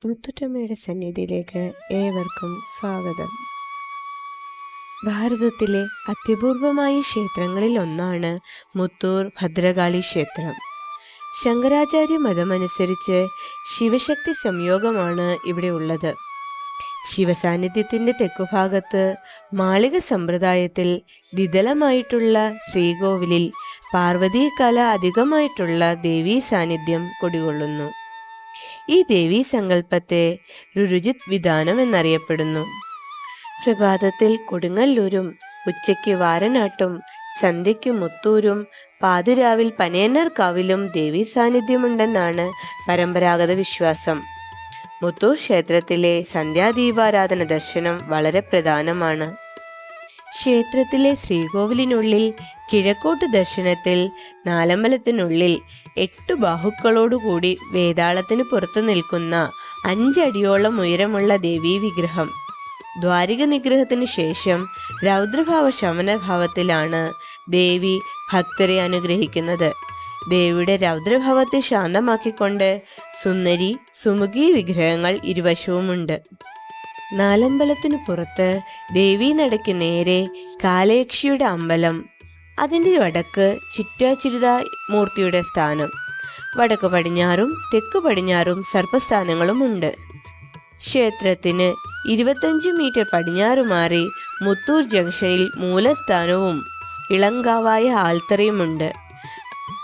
മുത്തുറ്റമ്മയുടെ സന്നിധിയിലേക്ക് ഏവർക്കും സ്വാഗതം. ഭാരതത്തിലെ അത്യപൂർവമായ ക്ഷേത്രങ്ങളിൽ ഒന്നാണ് മുത്തൂർ ഭദ്രകാളി ക്ഷേത്രം. ശങ്കരാചാര്യ മതമനുസരിച്ച് ശിവശക്തി സംയോഗമാണ് ഇവിടെ ഉള്ളത്. ശിവസാന്നിധ്യത്തിൻ്റെ തെക്കുഭാഗത്ത് മാളിക സമ്പ്രദായത്തിൽ ദ്വിതലമായിട്ടുള്ള ശ്രീകോവിലിൽ പാർവതീകല അധികമായിട്ടുള്ള ദേവീ സാന്നിധ്യം കുടികൊള്ളുന്നു. ഈ ദേവീ സങ്കല്പത്തെ രുരുജിത് വിധാനം എന്നറിയപ്പെടുന്നു. പ്രഭാതത്തിൽ കൊടുങ്ങല്ലൂരും, ഉച്ചയ്ക്ക് വാരനാട്ടും, സന്ധ്യയ്ക്ക് മുത്തൂരും, പാതിരാവിൽ പനയന്നർക്കാവിലും ദേവീ സാന്നിധ്യമുണ്ടെന്നാണ് പരമ്പരാഗത വിശ്വാസം. മുത്തൂർ ക്ഷേത്രത്തിലെ സന്ധ്യാദീപാരാധന ദർശനം വളരെ പ്രധാനമാണ്. ക്ഷേത്രത്തിലെ ശ്രീകോവിലിനുള്ളിൽ കിഴക്കോട്ട് ദർശനത്തിൽ നാലമ്പലത്തിനുള്ളിൽ 8 ബാഹുക്കളോടുകൂടി വേതാളത്തിന് പുറത്തു നിൽക്കുന്ന 5 അടിയോളം ഉയരമുള്ള ദേവീ വിഗ്രഹം. ദ്വാരിക നിഗ്രഹത്തിന് ശേഷം രൗദ്രഭാവ ശമനഭാവത്തിലാണ് ദേവി ഭക്തരെ അനുഗ്രഹിക്കുന്നത്. ദേവിയുടെ രൗദ്രഭാവത്തെ ശാന്തമാക്കിക്കൊണ്ട് സുന്ദരി സുമുഖി വിഗ്രഹങ്ങൾ ഇരുവശവുമുണ്ട്. നാലമ്പലത്തിനു പുറത്ത് ദേവീനടയ്ക്ക് നേരെ കാലയക്ഷിയുടെ അമ്പലം, അതിൻ്റെ വടക്ക് ചിറ്റാചിരുത മൂർത്തിയുടെ സ്ഥാനം, വടക്ക് പടിഞ്ഞാറും തെക്ക് പടിഞ്ഞാറും സർപ്പസ്ഥാനങ്ങളുമുണ്ട്. ക്ഷേത്രത്തിന് 25 മീറ്റർ പടിഞ്ഞാറ് മാറി മുത്തൂർ ജംഗ്ഷനിൽ മൂലസ്ഥാനവും ഇളങ്കാവായ ആൽത്തറയുമുണ്ട്.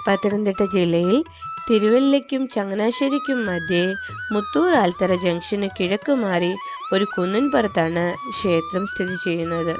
പത്തനംതിട്ട ജില്ലയിൽ തിരുവല്ലയ്ക്കും ചങ്ങനാശ്ശേരിക്കും മധ്യേ മുത്തൂർ ആൽത്തറ ജംഗ്ഷന് കിഴക്ക് മാറി ഒരു കുന്നിൻപുറത്താണ് ക്ഷേത്രം സ്ഥിതി ചെയ്യുന്നത്.